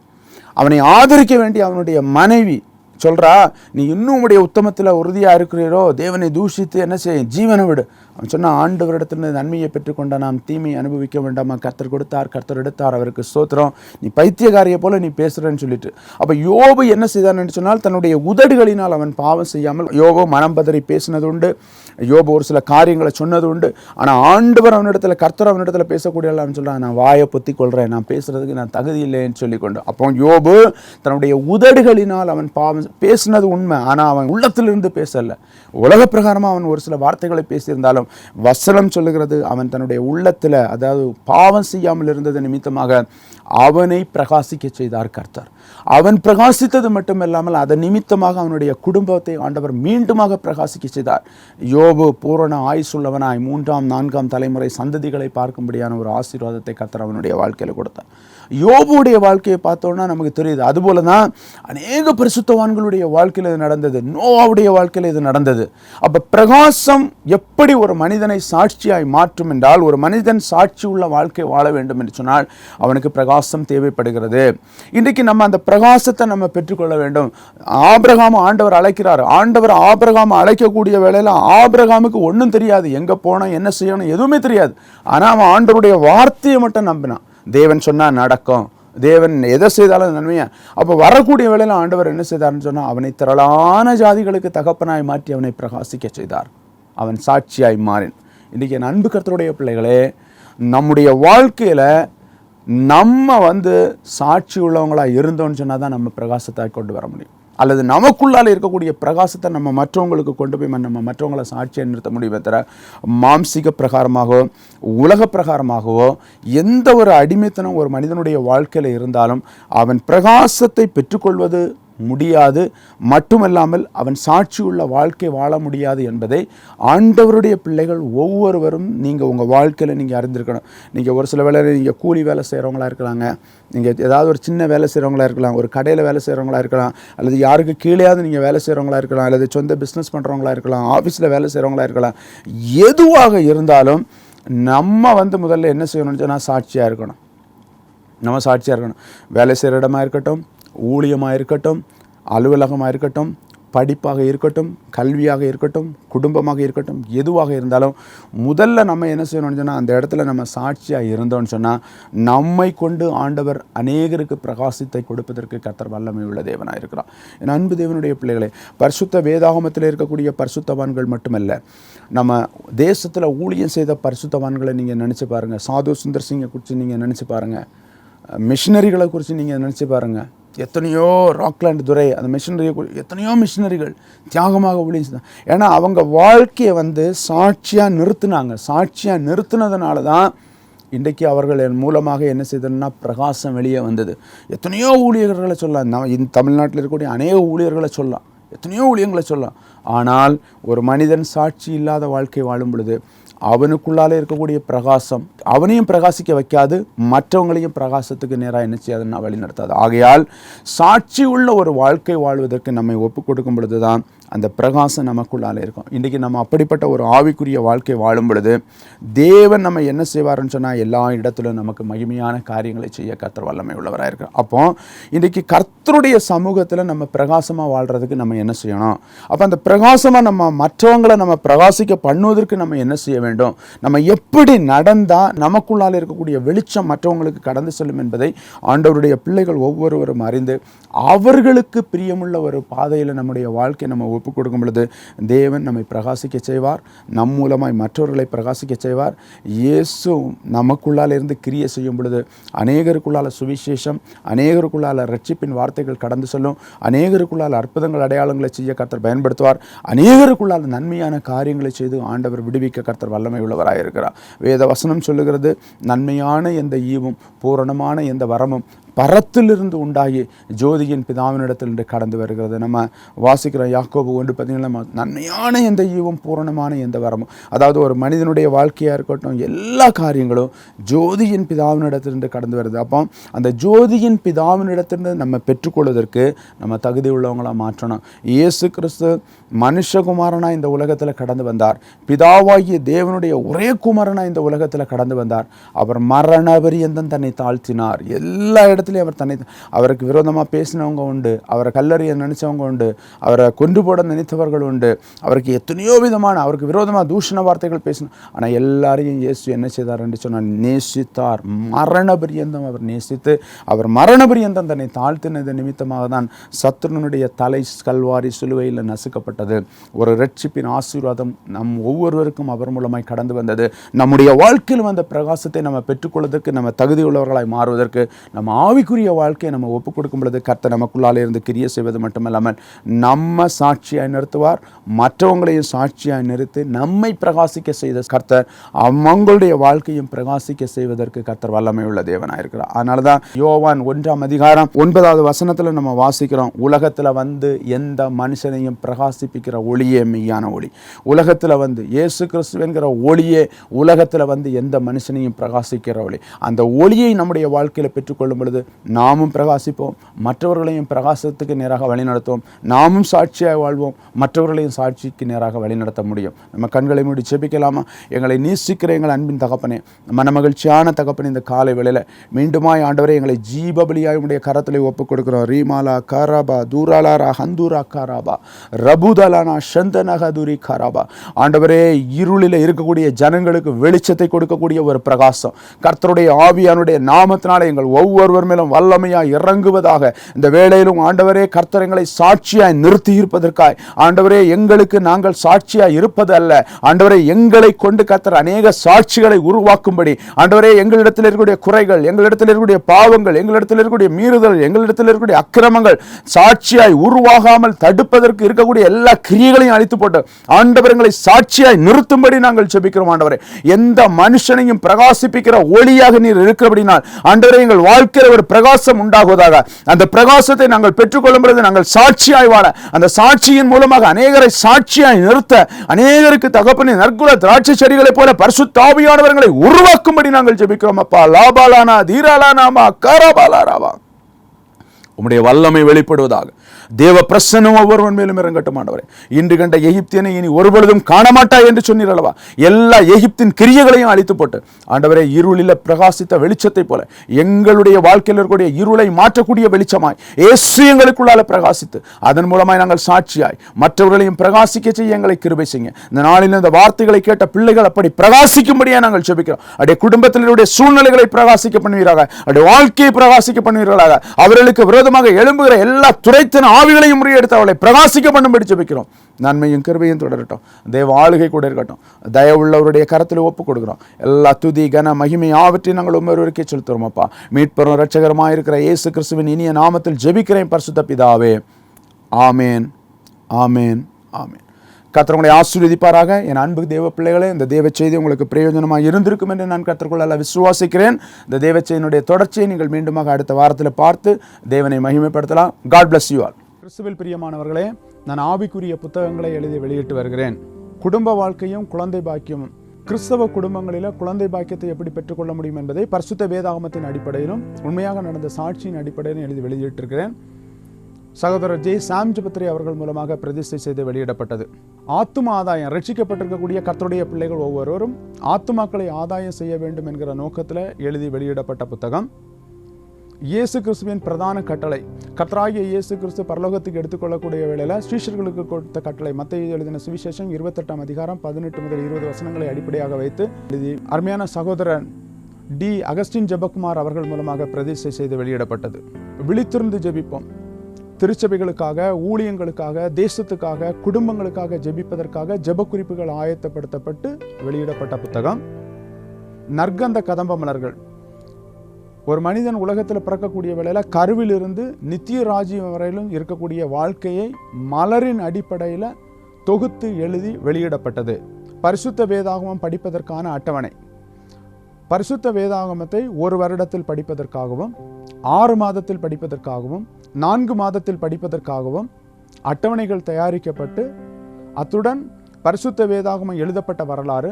அவனை ஆதரிக்க வேண்டிய அவனுடைய மனைவி சொல்கிறா, நீ இன்னும் உடைய உத்தமத்தில் உறுதியாக இருக்கிறீரோ, தேவனை தூஷித்து என்ன செய்ய, ஜீவனை விடு. அவன் சொன்னால், ஆண்டவரிடத்தில் நன்மையை பெற்றுக்கொண்ட நாம் தீமையை அனுபவிக்க வேண்டாமா? கர்த்தர் கொடுத்தார், கர்த்தர் எடுத்தார், அவருக்கு ஸ்தோத்திரம், நீ பைத்தியக்காரியை போல நீ பேசுகிறேன்னு சொல்லிட்டு. அப்போ யோபு என்ன செய்தான்னு சொன்னால், தன்னுடைய உதடுகளினால் அவன் பாவம் செய்யாமல், யோபு மனம் பதறி பேசினது உண்டு, யோபு ஒரு சில காரியங்களை சொன்னது உண்டு. ஆனால் ஆண்டவர் அவனிடத்தில், கர்த்தர் அவனிடத்தில் பேசக்கூடிய அவன் சொல்கிறான், நான் வாயை பொத்தி கொள்கிறேன், நான் பேசுறதுக்கு நான் தகுதி இல்லைன்னு சொல்லிக்கொண்டு. அப்போ யோபு தன்னுடைய உதடுகளினால் அவன் பாவம் பேசினது உண்மை, ஆனால் அவன் உள்ளத்திலிருந்து பேசலை. உலக பிரகாரமாக அவன் ஒரு சில வார்த்தைகளை பேசியிருந்தாலும் வசனம் சொல்லுகிறது, அவன் தன்னுடைய உள்ளத்தில், அதாவது பாவம் செய்யாமல் இருந்தது நிமித்தமாக அவனை பிரகாசிக்க செய்தார் கர்த்தர். அவன் பிரகாசித்தது மட்டுமில்லாமல் அதன் நிமித்தமாக அவனுடைய குடும்பத்தை ஆண்டவர் மீண்டுமாக பிரகாசிக்க செய்தார். யோபு பூரண ஆயுசுள்ளவனாய் 3ஆம் 4ஆம் தலைமுறை சந்ததிகளை பார்க்கும்படியான ஒரு ஆசீர்வாதத்தை கர்த்தர் அவனுடைய வாழ்க்கையில் கொடுத்தார். யோபுடைய வாழ்க்கையை பார்த்தோன்னா நமக்கு தெரியுது. அதுபோல தான் அநேக பரிசுத்தவான்களுடைய வாழ்க்கையில் இது நடந்தது, நோவாவுடைய வாழ்க்கையில் இது நடந்தது. அப்போ பிரகாசம் எப்படி ஒரு மனிதனை சாட்சியாய் மாற்றும் என்றால், ஒரு மனிதன் சாட்சி உள்ள வாழ்க்கை வாழ வேண்டும் என்று சொன்னால் அவனுக்கு பிரகாசம் தேவைப்படுகிறது. இன்றைக்கு நம்ம அந்த பிரகாசத்தை நம்ம பெற்றுக்கொள்ள வேண்டும். ஆபிரகாம் ஆண்டவர் அழைக்கிறார். ஆண்டவர் ஆபிரகாம் அழைக்கக்கூடிய வேளையில் ஆபிரகாமுக்கு ஒன்றும் தெரியாது, எங்கே போனால் என்ன செய்யணும் எதுவுமே தெரியாது. ஆனால் அவன் ஆண்டவருடைய வார்த்தையை மட்டும் நம்பினான். தேவன் சொன்னால் நடக்கும், தேவன் எதை செய்தாலும் நன்மையா. அப்போ வரக்கூடிய வேளையில் ஆண்டவர் என்ன செய்தார்னு சொன்னால், அவனை திரளான ஜாதிகளுக்கு தகப்பனாய் மாற்றி அவனை பிரகாசிக்க செய்தார். அவன் சாட்சியாய் மாறின். இன்றைக்கி என் அன்பு கர்த்தருடைய பிள்ளைகளே, நம்முடைய வாழ்க்கையில் நம்ம சாட்சி உள்ளவங்களாக இருந்தோன்னு சொன்னால் தான் நம்ம பிரகாசத்தை கொண்டு வர முடியும். அல்லது நமக்குள்ளால் இருக்கக்கூடிய பிரகாசத்தை நம்ம மற்றவங்களுக்கு கொண்டு போய் நம்ம மற்றவங்களை சாட்சியை நிறுத்த முடியுமே தவிர, மாம்சிக பிரகாரமாகவோ உலக பிரகாரமாகவோ எந்த ஒரு அடிமைத்தனம் ஒரு மனிதனுடைய வாழ்க்கையில் இருந்தாலும் அவன் பிரகாசத்தை பெற்றுக்கொள்வது முடியாது. மட்டுமல்லாமல் அவன் சாட்சியுள்ள வாழ்க்கை வாழ முடியாது என்பதை ஆண்டவருடைய பிள்ளைகள் ஒவ்வொருவரும் நீங்கள் உங்கள் வாழ்க்கையில் நீங்கள் அறிந்திருக்கணும். நீங்கள் ஒரு சில வேளையில் நீங்கள் கூலி வேலை செய்கிறவங்களா இருக்கலாங்க, நீங்கள் ஏதாவது ஒரு சின்ன வேலை செய்கிறவங்களா இருக்கலாம், ஒரு கடையில் வேலை செய்கிறவங்களா இருக்கலாம், அல்லது யாருக்கு கீழேயாவது நீங்கள் வேலை செய்கிறவங்களா இருக்கலாம், அல்லது சொந்த பிஸ்னஸ் பண்ணுறவங்களா இருக்கலாம், ஆஃபீஸில் வேலை செய்கிறவங்களா இருக்கலாம். எதுவாக இருந்தாலும் நம்ம முதல்ல என்ன செய்யணும்னு சொன்னால் சாட்சியாக இருக்கணும். நம்ம சாட்சியாக இருக்கணும். வேலை செய்கிற இடமா இருக்கட்டும், ஊழியமாக இருக்கட்டும், அலுவலகமாக இருக்கட்டும், படிப்பாக இருக்கட்டும், கல்வியாக இருக்கட்டும், குடும்பமாக இருக்கட்டும், எதுவாக இருந்தாலும் முதல்ல நம்ம என்ன செய்யணும்னு சொன்னால், அந்த இடத்துல நம்ம சாட்சியாக இருந்தோம்னு சொன்னால் நம்மை கொண்டு ஆண்டவர் அநேகருக்கு பிரகாசத்தை கொடுப்பதற்கு கர்த்தர் வல்லமை உள்ள தேவனாக இருக்கிறார். என் அன்பு தேவனுடைய பிள்ளைகளே, பரிசுத்த வேதாகமத்தில் இருக்கக்கூடிய பரிசுத்தவான்கள் மட்டுமல்ல, நம்ம தேசத்தில் ஊழியம் செய்த பரிசுத்தவான்களை நீங்கள் நினச்சி பாருங்கள். சாது சுந்தர் சிங்கை குறித்து நீங்கள் நினச்சி பாருங்கள். மிஷினரிகளை குறித்து நீங்கள் நினச்சி பாருங்கள். எத்தனையோ ராக்லாண்ட் துரை அந்த மிஷினரியை எத்தனையோ மிஷினரிகள் தியாகமாக ஊழியம். ஏன்னா அவங்க வாழ்க்கையை சாட்சியாக நிறுத்தினாங்க. சாட்சியாக நிறுத்தினதுனால தான் இன்றைக்கு அவர்கள் மூலமாக என்ன செய்ததுன்னா பிரகாசம் வெளியே வந்தது. எத்தனையோ ஊழியர்களை சொல்லலாம். நம்ம தமிழ்நாட்டில் இருக்கக்கூடிய அநேக ஊழியர்களை சொல்லலாம், எத்தனையோ ஊழியர்களை சொல்லலாம். ஆனால் ஒரு மனிதன் சாட்சி இல்லாத வாழ்க்கை வாழும் பொழுது அவனுக்குள்ளாலே இருக்கக்கூடிய பிரகாசம் அவனையும் பிரகாசிக்க வைக்காது, மற்றவங்களையும் பிரகாசத்துக்கு நேராக என்ன செய்யாதுன்னா வழி நடத்தாது. ஆகையால் சாட்சி உள்ள ஒரு வாழ்க்கை வாழ்வதற்கு நம்மை ஒப்பு கொடுக்கும் பொழுது தான் அந்த பிரகாசம் நமக்குள்ளாலே இருக்கும். இன்றைக்கி நம்ம அப்படிப்பட்ட ஒரு ஆவிக்குரிய வாழ்க்கை வாழும் பொழுது தேவன் நம்ம என்ன செய்வார்னு சொன்னால் எல்லா இடத்திலும் நமக்கு மகிமையான காரியங்களை செய்ய கர்த்தர் வல்லமை உள்ளவராக இருக்கிறார். அப்போ இன்றைக்கி கர்த்தருடைய சமூகத்தில் நம்ம பிரகாசமாக வாழ்கிறதுக்கு நம்ம என்ன செய்யணும்? அப்போ அந்த பிரகாசமாக நம்ம மற்றவங்களை நம்ம பிரகாசிக்க பண்ணுவதற்கு நம்ம என்ன செய்ய வேண்டும்? நம்ம எப்படி நடந்தால் நமக்குள்ளால் இருக்கக்கூடிய வெளிச்சம் மற்றவங்களுக்கு கடந்து செல்லும் என்பதை ஆண்டவருடைய பிள்ளைகள் ஒவ்வொருவரும் அறிந்து அவர்களுக்கு பிரியமுள்ள ஒரு பாதையில் நம்முடைய வாழ்க்கை நம்ம ஒப்பு கொடுக்கும் பொழுது தேவன் நம்மை பிரகாசிக்க செய்வார். நம் மூலமாய் மற்றவர்களை பிரகாசிக்க செய்வார். இயேசு நமக்குள்ளால் இருந்து கிரியை செய்யும் பொழுது அநேகருக்குள்ளால் சுவிசேஷம், அநேகருக்குள்ளால் ரட்சிப்பின் வார்த்தைகள் கடந்து செல்லும். அநேகருக்குள்ளால் அற்புதங்கள் அடையாளங்களை செய்ய கர்த்தர் பயன்படுத்துவார். அநேகருக்குள்ளால் நன்மையான காரியங்களை செய்து ஆண்டவர் விடுவிக்க கர்த்தர் வல்லமை உள்ளவராக இருக்கிறார். வேத வசனம் சொல்லுகிறது, நன்மையான எந்த ஈவும் பூரணமான எந்த வரமும் பரத்திலிருந்து உண்டாகி ஜோதியின் பிதாவினிடத்திலிருந்து கடந்து வருகிறது. நம்ம வாசிக்கிற யாக்கோபு 1:17 நன்மையான எந்த ஈவும் பூரணமான எந்த வரமும். அதாவது ஒரு மனிதனுடைய வாழ்க்கையாக இருக்கட்டும், எல்லா காரியங்களும் ஜோதியின் பிதாவினிடத்திலிருந்து கடந்து வருது. அப்போ அந்த ஜோதியின் பிதாவினிடத்திலிருந்து நம்ம பெற்றுக்கொள்வதற்கு நம்ம தகுதி உள்ளவங்களாக மாற்றணும். இயேசு கிறிஸ்து மனுஷகுமாரனாக இந்த உலகத்தில் கடந்து வந்தார். பிதாவாகிய தேவனுடைய ஒரே குமாரனாக இந்த உலகத்தில் கடந்து வந்தார். அவர் மரண பரியந்தம் தன்னை தாழ்த்தினார். எல்லா இடத்துலையும் அவர் அவருக்கு விரோதமாக பேசினவங்க உண்டு, அவரை கல்லறிய நினைச்சவங்க உண்டு, அவரை கொண்டு போட நினைத்தவர்கள் உண்டு, அவருக்கு எத்தனையோ விதமான அவருக்கு விரோதமாக தூஷண வார்த்தைகள் பேசினார். ஆனால் எல்லாரையும் இயேசு என்ன செய்தார் என்று சொன்னால் நேசித்தார். மரண பரியந்தம் அவர் நேசித்து அவர் மரண பரியந்தம் தன்னை தாழ்த்தினது நிமித்தமாக தான் சத்துருனுடைய தலை கல்வாரி சிலுவையில் நசுக்கப்பட்டது. ஒரு ரட்சிப்பின் ஆசீர்வாதம் நம் ஒவ்வொருவருக்கும் அவர் மூலமாய் கடந்து வந்தது. நம்முடைய வாழ்க்கையில் வந்த பிரகாசத்தை நம்ம பெற்றுக்கொள்வதற்கு நம்ம தகுதி உள்ளவர்களாய் மாறுவதற்கு நம்ம ஆவிக்குரிய வாழ்க்கையை நம்ம ஒப்புக் கொடுக்கும் பொழுது கர்த்தர் நமக்குள்ளாலே இருந்து கிரியை செய்வது மட்டுமல்லாமல் நம்ம சாட்சியாய் நிறுத்துவார், மற்றவங்களையும் சாட்சியாய் நிறுத்தி நம்மை பிரகாசிக்க செய்த கர்த்தர் அவங்களுடைய வாழ்க்கையும் பிரகாசிக்க செய்வதற்கு கர்த்தர் வல்லமை உள்ள தேவனாக இருக்கிறார். அதனால தான் யோவான் 1:9 நம்ம வாசிக்கிறோம், உலகத்தில் எந்த மனுஷனையும் பிரகாசிப்பிக்கிற ஒளியே மெய்யான ஒளி. உலகத்தில் இயேசு கிறிஸ்து என்கிற ஒளியே உலகத்தில் எந்த மனுஷனையும் பிரகாசிக்கிற ஒளி. அந்த ஒளியை நம்முடைய வாழ்க்கையில் பெற்றுக்கொள்ளும் பொழுது நாமும் பிரகாசிப்போம், மற்றவர்களையும் பிரகாசத்துக்கு நேராக வழிநடத்துவோம். நாமும் சாட்சியாக வாழ்வோம், மற்றவர்களையும் சாட்சிக்கு நேராக வழிநடத்த முடியும். நம்ம கண்களை மூடி ஜெபிக்கலாமா? எங்களை நேசிக்கிற எங்கள் அன்பின் தகப்பனே, மனமகிழ்ச்சியான தகப்பனே, இந்த காலை வேளையில் மீண்டுமாய் ஆண்டவரே எங்களை ஜீபபலியாய் உடைய கரத்திலே ஒப்புக் கொடுக்கிறோம். ரீமாலா காராபா தூராலாரா ஹந்தூரா காராபா ரபுதலானா சந்தனகதுரி காராபா. ஆண்டவரே, இருளில் இருக்கக்கூடிய ஜனங்களுக்கு வெளிச்சத்தை கொடுக்கக்கூடிய ஒரு பிரகாசம் கர்த்தருடைய ஆவியானுடைய நாமத்தினாலே எங்கள் ஒவ்வொருவர் மேலும் வல்லமையாய் இறங்குவதாக. இந்த வேளையிலும் ஆண்டவரே கர்த்தர் எங்களை சாட்சியாய் நிறுத்தி இருப்பதற்காய் ஆண்டவரே, எங்களுக்கு நாங்கள் சாட்சியாய் இருப்பது அல்ல ஆண்டவரே, எங்களை கொண்டு கர்த்தர் அநேக சாட்சிகளை உருவாக்கும்படி ஆண்டவரே, எங்களிடத்தில் இருக்கக்கூடிய குறைகள், எங்களிடத்தில் இருக்கக்கூடிய பாவங்கள், எங்களிடத்தில் இருக்கக்கூடிய மீறுதல், எங்களிடத்தில் இருக்கக்கூடிய அக்கிரமங்கள் சாட்சியாய் உருவாகாமல் தடுப்பதற்கு இருக்கக்கூடிய எல்லா கிரியைகளையும் அழித்து போட்டு ஆண்டவர் எங்களை சாட்சியாய் நிறுத்தும்படி நாங்கள் ஜெபிக்கிறோம். ஆண்டவரே, எந்த மனுஷனையும் பிரகாசிப்பிக்கிற ஒளியாக நீர் இருக்கிறபடினால் ஆண்டவரே, எங்கள் வாழ்க்கையில் ஒரு பிரகாசம் உண்டாகுவதாக. அந்த பிரகாசத்தை நாங்கள் பெற்றுக்கொள்ளும் பொழுது நாங்கள் சாட்சியாய் வாழ, அந்த சாட்சியின் மூலமாக அநேகரை சாட்சியாய் நிறுத்த, அநேகருக்கு தகப்பனே நற்குல திராட்சை செடிகளைப் போல பரிசுத்த ஆவியானவர்களை உருவாக்கும்படி நாங்கள் ஜெபிக்கிறோம். அப்பா லாபாலானா தீராலானாமா காராபாலாராவா. உம்முடைய வல்லமை வெளிப்படுவதாக. தேவ பிரசன்னம் ஒவ்வொருவன் மேலும் இறங்கட்டும் ஆண்டவரே. இன்று கண்ட எகிப்தியனை இனி ஒருபொழுதும் காணமாட்டாய் என்று சொன்னீர் அல்லவா? எல்லா எகிப்தின் கிரியைகளையும் அழித்து போட்டு ஆண்டவரே, இருளில் பிரகாசித்த வெளிச்சத்தை போல எங்களுடைய வாழ்க்கையில் இருக்கக்கூடிய இருளை மாற்றக்கூடிய வெளிச்சமாய் இயேசு எங்களுக்குள்ளால பிரகாசித்து அதன் மூலமாய் நாங்கள் சாட்சியாய் மற்றவர்களையும் பிரகாசிக்க செய்ய எங்களை கிருபை செய்யுங்க. இந்த நாளில் இந்த வார்த்தைகளை கேட்ட பிள்ளைகள் அப்படி பிரகாசிக்கும்படியாக நாங்கள் ஜெபிக்கிறோம். அப்படியே குடும்பத்தினுடைய சூழ்நிலைகளை பிரகாசிக்க பண்ணுவீராக, அப்படியே வாழ்க்கையை பிரகாசிக்க பண்ணுவீர்களாக. அவர்களுக்கு விரோதமாக எழும்புகிற எல்லா துரைத்தன ஆவிகளையும் முறியெடுத்து அவளை பிரகாசிக்க பண்ணும்படி ஜெபிக்கிறோம். நன்மையும் கிருபையும் தொடரட்டும். தேவ ஆளுகை கூட இருக்கட்டும். தயவுள்ளவருடைய கரத்தில் ஒப்புக் கொடுக்கிறோம். எல்லா துதி கன மகிமை ஆவற்றையும் நாங்கள் ஒவ்வொருவருக்கே செலுத்துறோம். அப்பா, மீட்பரும் இரட்சகருமாய் இருக்கிற இயேசு கிறிஸ்துவின் இனிய நாமத்தில் ஜெபிக்கிறேன் பரிசுத்த பிதாவே. ஆமேன், ஆமேன், ஆமேன். கர்த்தர் உங்களை ஆசீர்வதிப்பாராக. என் அன்பு தேவ பிள்ளைகளே, இந்த தேவ செய்தி உங்களுக்கு பிரயோஜனமாக இருந்திருக்கும் என்று நான் கர்த்தருக்குள்ள விசுவாசிக்கிறேன். இந்த தேவ செய்தியினுடைய தொடர்ச்சியை நீங்கள் மீண்டுமாக அடுத்த வாரத்தில் பார்த்து தேவனை மகிமைப்படுத்தலாம். God bless you all. கிறிஸ்துவில் பிரியமானவர்களே, நான் ஆவிக்குரிய புத்தகங்களை எழுதி வெளியிட்டு வருகிறேன். குடும்ப வாழ்க்கையும் குழந்தை பாக்கியமும், கிறிஸ்தவ குடும்பங்களில் குழந்தை பாக்கியத்தை எப்படி பெற்றுக்கொள்ள முடியும் என்பதை பரிசுத்த வேதாகமத்தின் அடிப்படையிலும் உண்மையாக நடந்த சாட்சியின் அடிப்படையிலும் எழுதி வெளியிட்டிருக்கிறேன். சகோதரர் ஜே சாம் ஜபத்ரி அவர்கள் மூலமாக பிரதிஷ்டை செய்து வெளியிடப்பட்டது. ஆத்தும ஆதாயம், ரட்சிக்கப்பட்டிருக்கக்கூடிய கர்த்தருடைய பிள்ளைகள் ஒவ்வொருவரும் ஆத்துமாக்களை ஆதாயம் செய்ய வேண்டும் என்கிற நோக்கத்தில் எழுதி வெளியிடப்பட்ட புத்தகம். இயேசு கிறிஸ்துவின் பிரதான கட்டளை, கர்த்தராகிய இயேசு கிறிஸ்து பரலோகத்துக்கு எடுத்துக்கொள்ளக்கூடிய வேளையில் ஸ்ரீஷர்களுக்கு கொடுத்த கட்டளை, மத்தேயு எழுதின சுவிசேஷம் 28ஆம் அதிகாரம் 18 முதல் 20 வசனங்களை அடிப்படையாக வைத்து எழுதி அருமையான சகோதரன் டி அகஸ்டின் ஜெபக்குமார் அவர்கள் மூலமாக பிரதிஷ்டை செய்து வெளியிடப்பட்டது. விழித்திருந்து ஜெபிப்போம். திருச்சபைகளுக்காக, ஊழியங்களுக்காக, தேசத்துக்காக, குடும்பங்களுக்காக ஜெபிப்பதற்காக ஜெப குறிப்புகள் ஆயத்தப்படுத்தப்பட்டு வெளியிடப்பட்ட புத்தகம். நற்கந்த கதம்ப மலர்கள், ஒரு மனிதன் உலகத்தில் பிறக்கக்கூடிய வேளையில் கருவிலிருந்து நித்திய ராஜ்யம் வரையிலும் இருக்கக்கூடிய வாழ்க்கையை மலரின் அடிப்படையில் தொகுத்து எழுதி வெளியிடப்பட்டது. பரிசுத்த வேதாகமம் படிப்பதற்கான அட்டவணை, பரிசுத்த வேதாகமத்தை ஒரு வருடத்தில் படிப்பதற்காகவும் 6 மாதத்தில் படிப்பதற்காகவும் 4 மாதத்தில் படிப்பதற்காகவும் அட்டவணைகள் தயாரிக்கப்பட்டு, அத்துடன் பரிசுத்த வேதாகமம் எழுதப்பட்ட வரலாறு,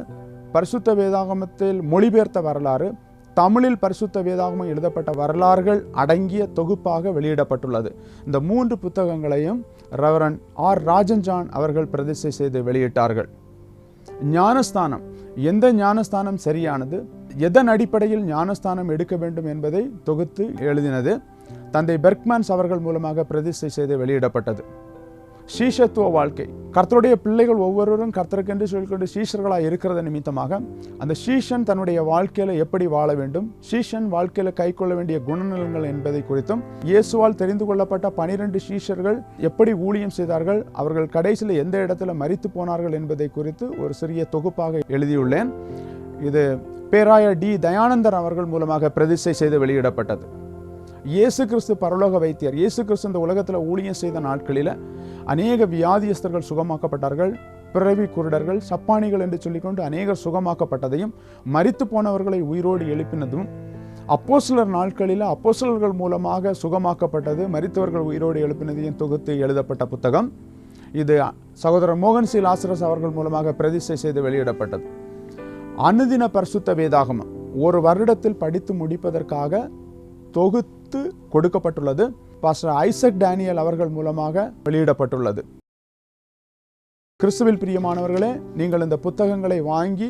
பரிசுத்த வேதாகமத்தில் மொழிபெயர்த்த வரலாறு, தமிழில் பரிசுத்த வேதாகமம் எழுதப்பட்ட வரலாறுகள் அடங்கிய தொகுப்பாக வெளியிடப்பட்டுள்ளது. இந்த 3 புத்தகங்களையும் ரெவரண்ட் ஆர் ராஜன் ஜான் அவர்கள் பிரதிஷ்டை செய்து வெளியிட்டார்கள். ஞானஸ்தானம், எந்த ஞானஸ்தானம் சரியானது, எதன் அடிப்படையில் ஞானஸ்தானம் எடுக்க வேண்டும் என்பதை தொகுத்து எழுதினது தந்தை பெர்க்மன்ஸ் அவர்கள் மூலமாக பிரதிஷ்டை செய்து வெளியிடப்பட்டது. சீஷத்துவ வாழ்க்கை, கர்த்தருடைய பிள்ளைகள் ஒவ்வொருவரும் கர்த்தருக்கென்று சொல்லிக்கொண்டு சீஷர்களாக இருக்கிறது நிமித்தமாக அந்த சீஷன் தன்னுடைய வாழ்க்கையில் எப்படி வாழ வேண்டும், சீஷன் வாழ்க்கையில் கை கொள்ள வேண்டிய குணநலன்கள் என்பதை குறித்தும், இயேசுவால் தெரிந்து கொள்ளப்பட்ட 12 சீஷர்கள் எப்படி ஊழியம் செய்தார்கள், அவர்கள் கடைசியில் எந்த இடத்துல மரித்து போனார்கள் என்பதை குறித்து ஒரு சிறிய தொகுப்பாக எழுதியுள்ளேன். இது பேராயர் டி தயானந்தர் அவர்கள் மூலமாக பிரதிஷ்டை செய்து வெளியிடப்பட்டது. இயேசு கிறிஸ்து பரலோக வைத்தியர், இயேசு கிறிஸ்து இந்த உலகத்தில் ஊழியம் செய்த நாட்களில் அநேக வியாதியஸ்தர்கள் சுகமாக்கப்பட்டார்கள். பிறவி குருடர்கள், சப்பானிகள் என்று சொல்லிக்கொண்டு அநேகர் சுகமாக்கப்பட்டதையும், மரித்து போனவர்களை உயிரோடு எழுப்பினதும், அப்போஸ்தலர் நாட்களில் அப்போஸ்தலர்கள் மூலமாக சுகமாக்கப்பட்டது, மரித்தவர்கள் உயிரோடு எழுப்பினதையும் தொகுத்து எழுதப்பட்ட புத்தகம். இது சகோதரர் மோகன் சி லாசரஸ் அவர்கள் மூலமாக பிரதிஷ்டை செய்து வெளியிடப்பட்டது. அனுதின பரிசுத்த வேதாகமம் ஒரு வருடத்தில் படித்து முடிப்பதற்காக தொகுத்து கொடுக்கப்பட்டுள்ளது. பாஸ்டர் ஐசக் டேனியல் அவர்கள் மூலமாக வெளியிடப்பட்டுள்ளது. கிறிஸ்துவில் பிரியமானவர்களே, நீங்கள் இந்த புத்தகங்களை வாங்கி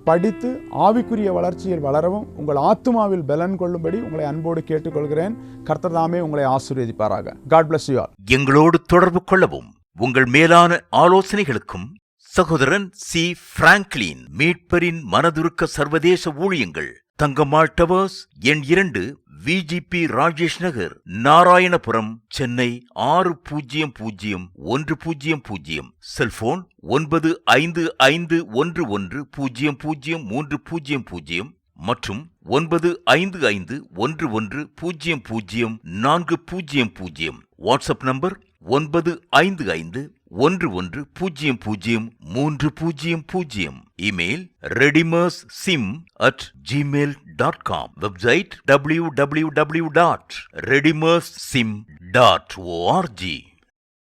படித்து ஆவிக்குரிய வளர்ச்சியில் வளரவும் உங்கள் ஆத்துமாவில் பலன் கொள்ளும்படி உங்களை அன்போடு கேட்டுக்கொள்கிறேன். கர்த்தர் தாமே உங்களை ஆசீர்வதிப்பாராக. God bless you all. எங்களோடு தொடர்பு கொள்ளவும். உங்கள் மேலான ஆலோசனைகளுக்கும் சகோதரன் சி பிராங்க்லின், மீட்பரின் மனதுருக்க சர்வதேச ஊழியங்கள், தங்கம்மாள் டவர்ஸ், எண் 2, விஜிபி ராஜேஷ் நகர், நாராயணபுரம், சென்னை 600100. செல்போன் 9551100300 மற்றும் 9551100400. WhatsApp number 9551100300. Email redimersim@gmail.com. Website www.redimersim.org.